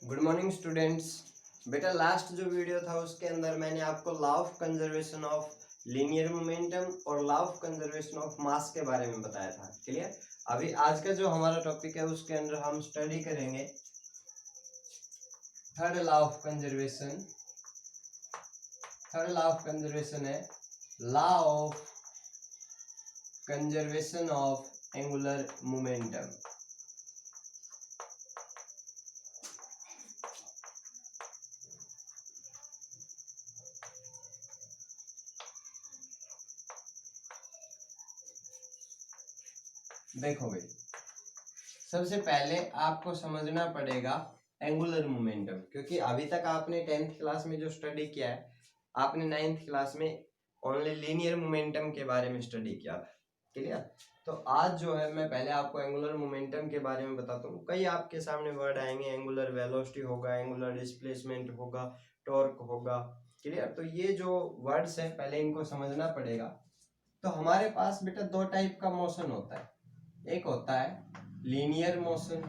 Good morning students. बेटा last जो video था उसके अंदर मैंने आपको law of conservation of linear momentum और law of conservation of mass के बारे में बताया था। क्लियर। अभी आज का जो हमारा टॉपिक है उसके अंदर हम स्टडी करेंगे third law of conservation. Third law of conservation है law of conservation of angular momentum. देखो भाई, सबसे पहले आपको समझना पड़ेगा एंगुलर मोमेंटम, क्योंकि अभी तक आपने 10th क्लास में जो स्टडी किया है, आपने 9th क्लास में ओनली लीनियर मोमेंटम के बारे में स्टडी किया था। क्लियर। तो आज जो है मैं पहले आपको एंगुलर मोमेंटम के बारे में बताता हूँ। कई आपके सामने वर्ड आएंगे, एंगुलर वेलोसिटी होगा, एंगुलर डिस्प्लेसमेंट होगा, टॉर्क होगा। क्लियर। तो ये जो वर्ड्स हैं पहले इनको समझना पड़ेगा। तो हमारे पास बेटा दो टाइप का मोशन होता है, एक होता है लीनियर मोशन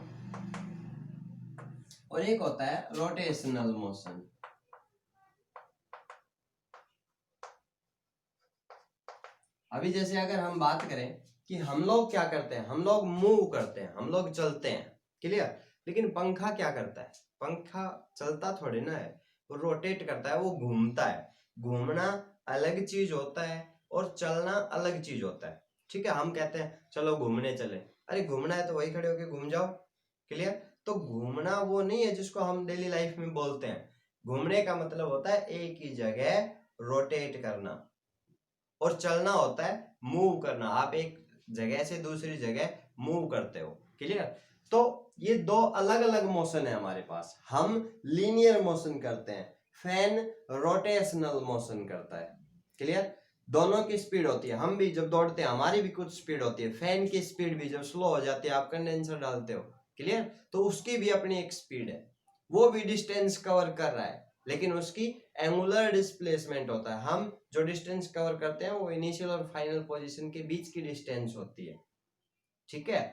और एक होता है रोटेशनल मोशन। अभी जैसे अगर हम बात करें कि हम लोग क्या करते हैं, हम लोग मूव करते हैं, हम लोग चलते हैं। क्लियर। लेकिन पंखा क्या करता है, पंखा चलता थोड़ी ना है, वो रोटेट करता है, वो घूमता है। घूमना अलग चीज होता है और चलना अलग चीज होता है। ठीक है। हम कहते हैं चलो घूमने चले, अरे घूमना है तो वही खड़े होके घूम जाओ। क्लियर। तो घूमना वो नहीं है जिसको हम डेली लाइफ में बोलते हैं। घूमने का मतलब होता है एक ही जगह रोटेट करना, और चलना होता है मूव करना। आप एक जगह से दूसरी जगह मूव करते हो। क्लियर। तो ये दो अलग अलग मोशन है हमारे पास। हम लीनियर मोशन करते हैं, फैन रोटेशनल मोशन करता है। क्लियर। दोनों की स्पीड होती है, हम भी जब दौड़ते हैं हमारी भी कुछ स्पीड होती है। फैन की स्पीड भी जब स्लो हो जाती है, आप कंडेंसर डालते हो, क्लियर, तो उसकी भी अपनी एक स्पीड है, वो भी डिस्टेंस कवर कर रहा है, लेकिन उसकी एंगुलर डिस्प्लेसमेंट होता है। हम जो डिस्टेंस कवर करते हैं वो इनिशियल और फाइनल पोजीशन के बीच की डिस्टेंस होती है। ठीक है।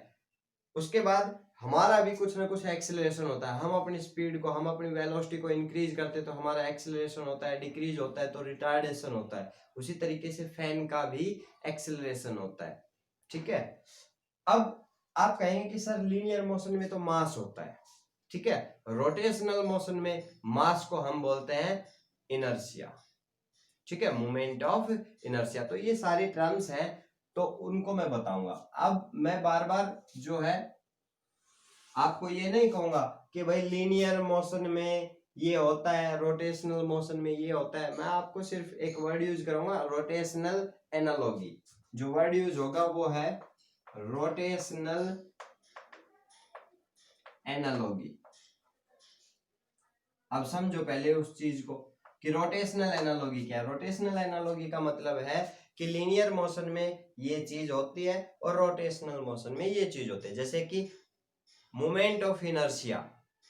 उसके बाद हमारा भी कुछ ना कुछ एक्सेलरेशन होता है। हम अपनी स्पीड को, हम अपनी वेलोसिटी को इंक्रीज करते हैं तो हमारा एक्सेलरेशन होता है, डिक्रीज होता है तो रिटार्डेशन होता है। उसी तरीके से फैन का भी एक्सेलरेशन होता है। ठीक है। अब आप कहेंगे कि सर लीनियर मोशन में तो मास होता है। ठीक है। रोटेशनल मोशन में मास को हम बोलते हैं इनर्शिया। ठीक है, मोमेंट ऑफ इनर्शिया। तो ये सारी टर्म्स हैं, तो उनको मैं बताऊंगा। अब मैं बार बार जो है आपको ये नहीं कहूंगा कि भाई लीनियर मोशन में ये होता है, रोटेशनल मोशन में ये होता है। मैं आपको सिर्फ एक वर्ड यूज करूंगा, रोटेशनल एनालॉगी। जो वर्ड यूज होगा वो है रोटेशनल एनालॉगी। अब समझो पहले उस चीज को कि रोटेशनल एनालॉगी क्या है। रोटेशनल एनालॉगी का मतलब है कि लीनियर मोशन में ये चीज होती है और रोटेशनल मोशन में ये चीज होती है। जैसे कि moment of inertia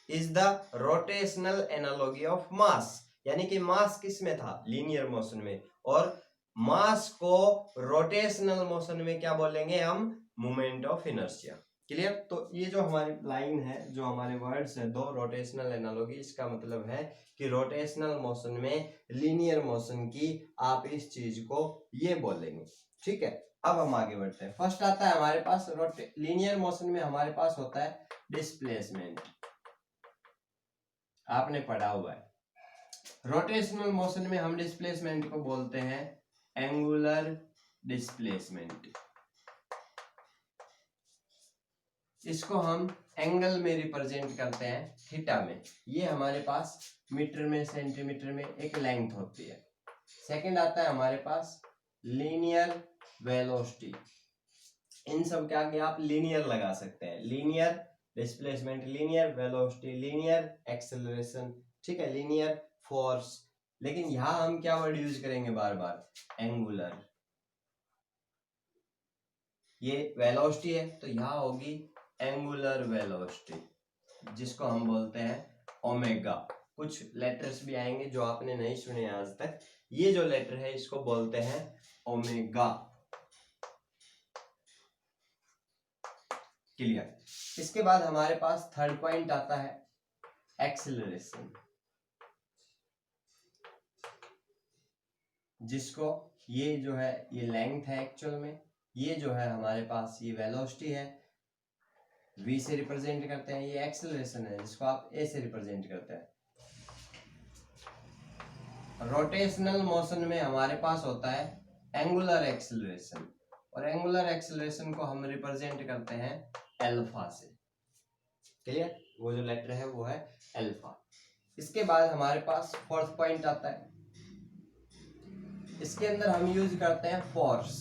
is the rotational analogy of mass, यानी कि मास किस में था, लीनियर मोशन में, और मास को रोटेशनल मोशन में क्या बोलेंगे हम, मोमेंट ऑफ इनर्शिया। क्लियर। तो ये जो हमारी लाइन है, जो हमारे वर्ड्स हैं दो, रोटेशनल एनालॉगी, इसका मतलब है कि रोटेशनल मोशन में लीनियर मोशन की आप इस चीज को ये बोलेंगे। ठीक है। अब हम आगे बढ़ते हैं। फर्स्ट आता है हमारे पास लीनियर मोशन में हमारे पास होता है डिस्प्लेसमेंट, आपने पढ़ा हुआ है। रोटेशनल मोशन में हम डिस्प्लेसमेंट को बोलते हैं एंगुलर डिस्प्लेसमेंट। इसको हम एंगल में रिप्रेजेंट करते हैं थीटा में। ये हमारे पास मीटर में, सेंटीमीटर में एक लेंथ होती है। सेकंड आता है हमारे पास लीनियर वेलोसिटी। इन सब के आगे आप लीनियर लगा सकते हैं। Linear displacement, linear velocity, linear acceleration, ठीक है, लीनियर फोर्स। लेकिन यहां हम क्या वर्ड यूज करेंगे बार बार, एंगुलर। ये वेलोसिटी है तो यहां होगी एंगुलर वेलोसिटी, जिसको हम बोलते हैं ओमेगा। कुछ लेटर्स भी आएंगे जो आपने नहीं सुने आज तक। ये जो लेटर है इसको बोलते हैं ओमेगा। क्लियर। इसके बाद हमारे पास थर्ड पॉइंट आता है एक्सेलरेशन, जिसको ये जो है ये लेंथ है एक्चुअल में, ये जो है हमारे पास ये वेलोसिटी है, v से रिप्रेजेंट करते हैं, ये एक्सेलरेशन है जिसको आप a से रिप्रेजेंट करते हैं। रोटेशनल मोशन में हमारे पास होता है एंगुलर एक्सेलरेशन, और एंगुलर एक्सेलरेशन को हम रिप्रेजेंट करते हैं अल्फा से। क्लियर? वो जो लेटर है वो है अल्फा। इसके बाद हमारे पास फोर्थ पॉइंट आता है, इसके अंदर हम यूज करते हैं फोर्स।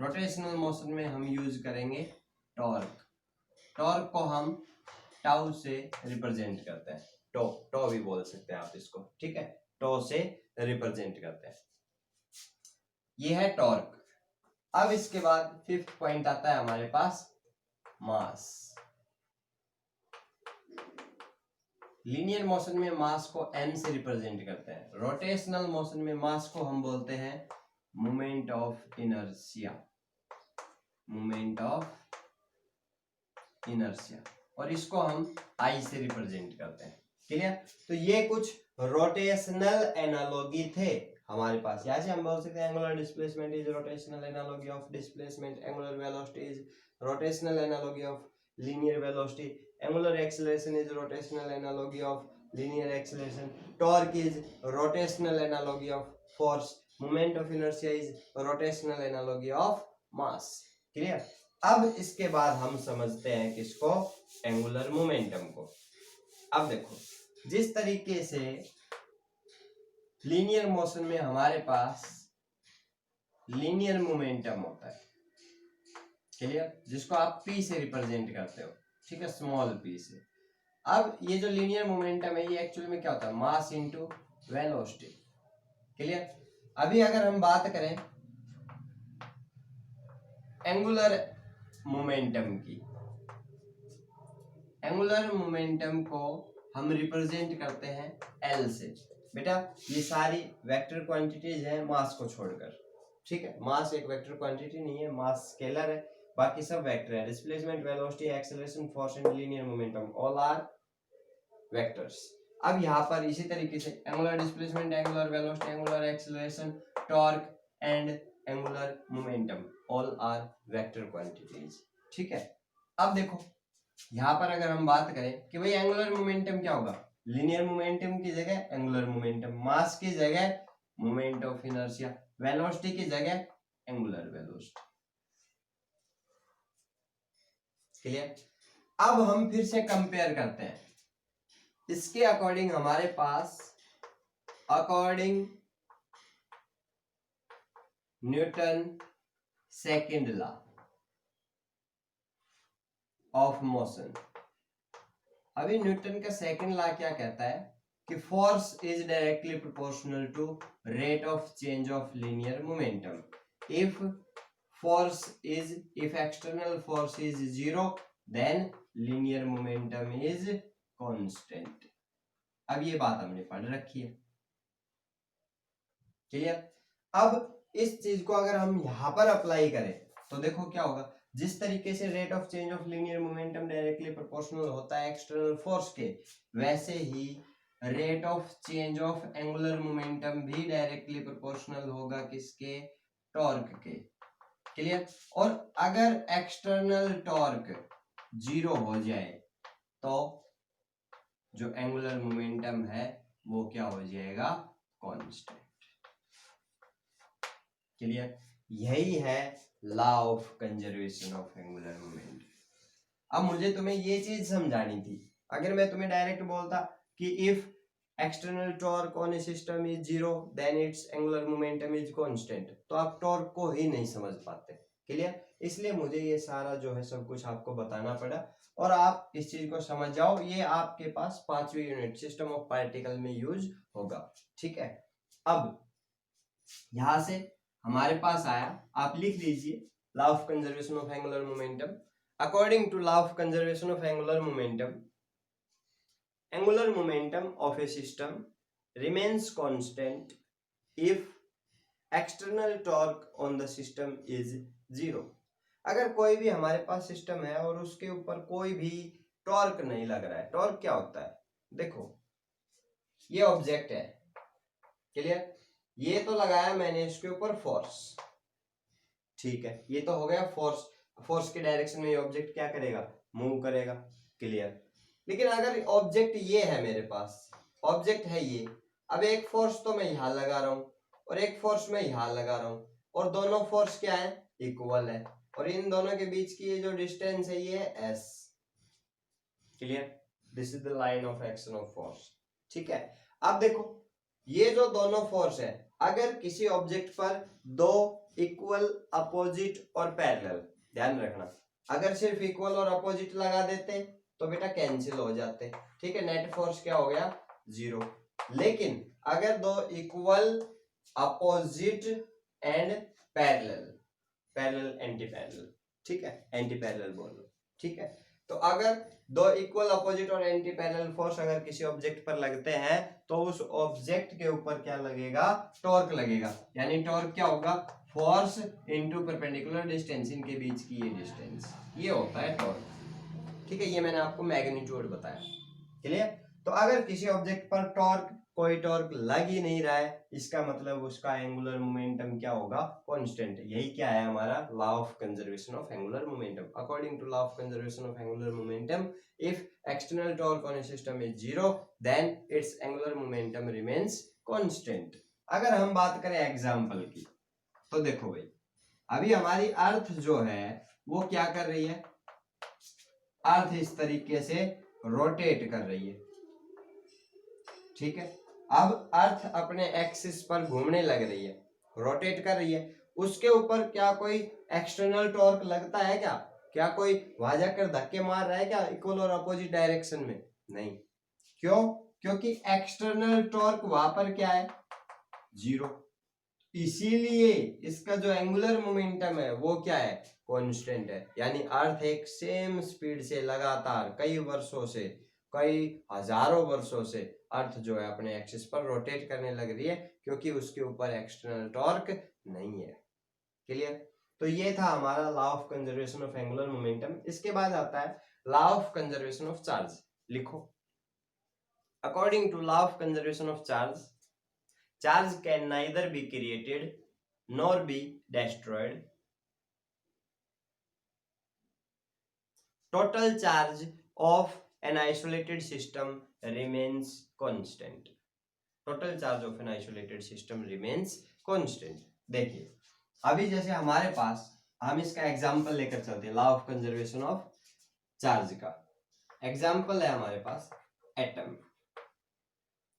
रोटेशनल मोशन में हम यूज करेंगे टॉर्क। टॉर्क को हम टाउ से रिप्रेजेंट करते हैं, टो भी बोल सकते हैं आप इसको, ठीक है, टो से रिप्रेजेंट करते हैं। ये है टॉर्क। अब इसके बाद फिफ्थ पॉइंट आता है हमारे पास मास। लीनियर मोशन में मास को m से रिप्रेजेंट करते हैं। रोटेशनल मोशन में मास को हम बोलते हैं moment of inertia, moment of inertia, और इसको हम I से रिप्रेजेंट करते हैं। क्लियर? तो ये कुछ रोटेशनल एनालॉजी थे हमारे पास। यहाँ से हम बोल सकते हैं angular displacement is rotational analogy of displacement, angular velocity is rotational analogy of linear velocity, angular acceleration is rotational analogy of linear acceleration, torque is rotational analogy of force, moment of inertia is rotational analogy of mass. Clear? अब इसके बाद हम समझते हैं किसको? Angular momentum को। अब देखो, जिस तरीके से लीनियर मोशन में हमारे पास लीनियर मोमेंटम होता है, क्लियर, जिसको आप p से रिप्रेजेंट करते हो, ठीक है, स्मॉल p से। अब ये जो लीनियर मोमेंटम है ये एक्चुअली में क्या होता है? Mass into velocity. क्लियर? अभी अगर हम बात करें एंगुलर मोमेंटम की, एंगुलर मोमेंटम को हम रिप्रेजेंट करते हैं L से। बेटा ये सारी वेक्टर क्वांटिटीज हैं मास को छोड़कर, ठीक है, मास एक वेक्टर क्वांटिटी नहीं है, मास स्केलर है, बाकी सब वेक्टर है। Displacement, velocity, acceleration, force and linear momentum all are vectors. अब यहाँ पर इसी तरीके से angular displacement, angular velocity, angular acceleration, torque and angular momentum all are vector quantities, ठीक है। अब देखो यहाँ पर अगर हम बात करें कि भाई एंगुलर मोमेंटम क्या होगा, लीनियर मोमेंटम की जगह एंगुलर मोमेंटम, मास की जगह मोमेंट ऑफ इनर्शिया, वेलोसिटी की जगह एंगुलर वेलोसिटी। क्लियर? अब हम फिर से कंपेयर करते हैं। इसके अकॉर्डिंग हमारे पास according Newton second law of motion, अभी न्यूटन का सेकंड लॉ क्या कहता है कि force is directly proportional to rate of change of linear momentum if external force is zero then linear momentum is constant. अब ये बात हमने पढ़ रखी है, क्लियर? अब इस चीज को अगर हम यहां पर अप्लाई करें तो देखो क्या होगा, जिस तरीके से rate of change of linear momentum directly proportional होता है एक्सटर्नल फोर्स के, वैसे ही rate of change of angular momentum भी डायरेक्टली प्रोपोर्शनल होगा किसके? टॉर्क के। क्लियर? और अगर एक्सटर्नल टॉर्क जीरो हो जाए तो जो एंगुलर मोमेंटम है वो क्या हो जाएगा? कांस्टेंट। क्लियर? यही है law of conservation of angular momentum. अब मुझे तुम्हें ये चीज समझानी थी। अगर मैं तुम्हें डायरेक्ट बोलता कि if external torque on a system is zero then its angular momentum is constant, तो आप टॉर्क को ही नहीं समझ पाते। क्लियर? इसलिए मुझे ये सारा जो है सब कुछ आपको बताना पड़ा, और आप इस चीज को समझ जाओ। ये आपके पास 5वीं यूनिट सिस्टम ऑफ पार्टिकल में यूज होगा, ठीक है। अब यहां से हमारे पास आया, आप लिख लीजिए law of conservation of angular momentum. According to law of conservation of angular momentum of a system remains constant if external torque on the system is zero। अगर कोई भी हमारे पास सिस्टम है और उसके ऊपर कोई भी टॉर्क नहीं लग रहा है। टॉर्क क्या होता है, देखो ये ऑब्जेक्ट है, क्लियर, ये तो लगाया मैंने इसके ऊपर फोर्स, ठीक है, ये तो हो गया फोर्स, फोर्स के डायरेक्शन में ये ऑब्जेक्ट क्या करेगा, मूव करेगा, क्लियर। लेकिन अगर ऑब्जेक्ट ये है मेरे पास, ऑब्जेक्ट है ये, अब एक फोर्स तो मैं यहां लगा रहा हूं और एक फोर्स मैं यहां लगा रहा हूं, और दोनों फोर्स क्या है, इक्वल है, और इन दोनों के बीच की ये जो डिस्टेंस है ये है s, clear, this is the line of action of force, ठीक है। अब देखो ये जो दोनों फोर्स है, अगर किसी ऑब्जेक्ट पर दो इक्वल, अपोजिट और पैरेलल, ध्यान रखना, अगर सिर्फ इक्वल और अपोजिट लगा देते तो बेटा कैंसिल हो जाते, ठीक है, नेट फोर्स क्या हो गया, 0। लेकिन अगर दो equal, opposite and parallel, parallel anti parallel, ठीक है, एंटी पैरेलल बोल लो, ठीक है, तो अगर दो इक्वल, अपोजिट और एंटी पैरेलल फोर्स अगर किसी ऑब्जेक्ट पर लगते हैं तो उस ऑब्जेक्ट के ऊपर क्या लगेगा, टॉर्क लगेगा, यानी टॉर्क क्या होगा, फोर्स इनटू परपेंडिकुलर डिस्टेंस, इनके बीच की ये डिस्टेंस, ये होता है टॉर्क, ठीक है, ये मैंने आपको मैग्नीट्यूड बताया, क्लियर। तो अगर किसी ऑब्जेक्ट पर टॉर्क, कोई टॉर्क लग ही नहीं रहा है, इसका मतलब उसका एंगुलर मोमेंटम क्या होगा, कांस्टेंट। यही क्या है हमारा law of conservation of angular momentum. According to law of conservation of angular momentum, if external torque on a system is 0 then its angular momentum remains constant. अगर हम बात करें एग्जांपल की, तो देखो भाई, अभी हमारी अर्थ जो है वो क्या कर रही है, अर्थ इस तरीके से रोटेट कर रही है, ठीक है। अब अर्थ अपने एक्सिस पर घूमने लग रही है, रोटेट कर रही है, उसके ऊपर क्या कोई एक्सटर्नल टॉर्क लगता है क्या, क्या कोई वहां जाकर धक्के मार रहा है क्या, इक्वल और अपोजिट डायरेक्शन में, नहीं, क्यों, क्योंकि एक्सटर्नल टॉर्क वहां पर क्या है, 0, इसीलिए इसका जो एंगुलर मोमेंटम है वो क्या है, कांस्टेंट है। यानी अर्थ एक सेम स्पीड से लगातार कई वर्षों से, कई हजारों वर्षों से अर्थ जो है अपने एक्सिस पर रोटेट करने लग रही है, क्योंकि उसके ऊपर एक्सटर्नल टॉर्क नहीं है, क्लियर। तो ये था हमारा law of conservation of angular momentum. इसके बाद आता है law of conservation of charge, लिखो, according to law of conservation of charge, charge can neither be created nor be destroyed. Total charge of an isolated system remains constant. Total charge of an isolated system remains constant. देखिए अभी जैसे हमारे पास, हम इसका example लेकर चलते हैं, law of conservation of charge का एग्जांपल है हमारे पास एटम,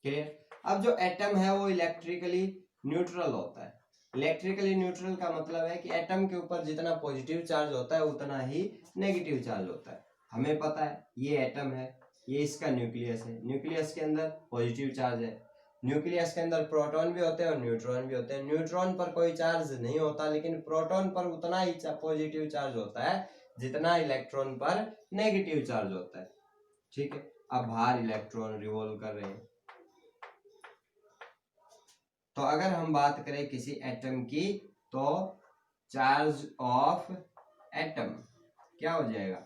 क्लियर। अब जो एटम है वो इलेक्ट्रिकली न्यूट्रल होता है। इलेक्ट्रिकली न्यूट्रल का मतलब है कि एटम के ऊपर जितना पॉजिटिव चार्ज होता है उतना ही नेगेटिव चार्ज होता है। हमें पता है ये एटम है, ये इसका न्यूक्लियस है, न्यूक्लियस के अंदर पॉजिटिव चार्ज है, न्यूक्लियस के अंदर प्रोटॉन भी होते हैं और न्यूट्रॉन भी होते हैं। न्यूट्रॉन पर कोई चार्ज नहीं होता, लेकिन प्रोटॉन पर उतना ही पॉजिटिव चार्ज होता है जितना इलेक्ट्रॉन पर नेगेटिव चार्ज होता है, ठीक है। अब बाहर इलेक्ट्रॉन रिवॉल्व कर रहे हैं, तो अगर हम बात करें किसी एटम की, तो चार्ज ऑफ एटम क्या हो जाएगा,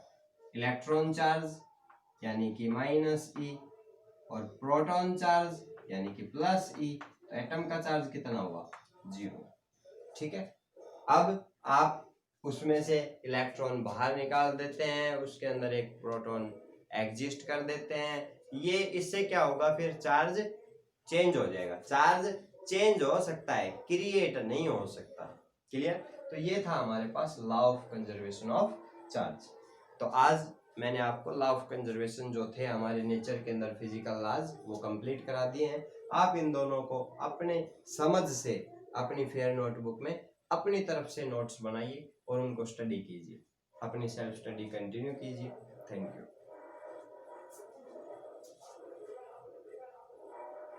इलेक्ट्रॉन चार्ज यानी कि -e, और प्रोटॉन चार्ज यानी कि +e, तो एटम का चार्ज कितना हुआ, 0, ठीक है। अब आप उसमें से इलेक्ट्रॉन बाहर निकाल देते हैं, उसके अंदर एक प्रोटॉन एग्जिस्ट कर देते हैं, ये इससे क्या होगा, फिर चार्ज चेंज हो जाएगा। चार्ज चेंज हो सकता है, क्रिएट नहीं हो सकता, क्लियर। तो ये था हमारे पास law of conservation of charge. तो आज मैंने आपको लॉ ऑफ कंजर्वेशन जो थे हमारे नेचर के अंदर फिजिकल लॉज वो कंप्लीट करा दिए हैं। आप इन दोनों को अपने समझ से अपनी फेयर नोटबुक में अपनी तरफ से नोट्स बनाइए और उनको स्टडी कीजिए, अपनी सेल्फ स्टडी कंटिन्यू कीजिए। Thank you.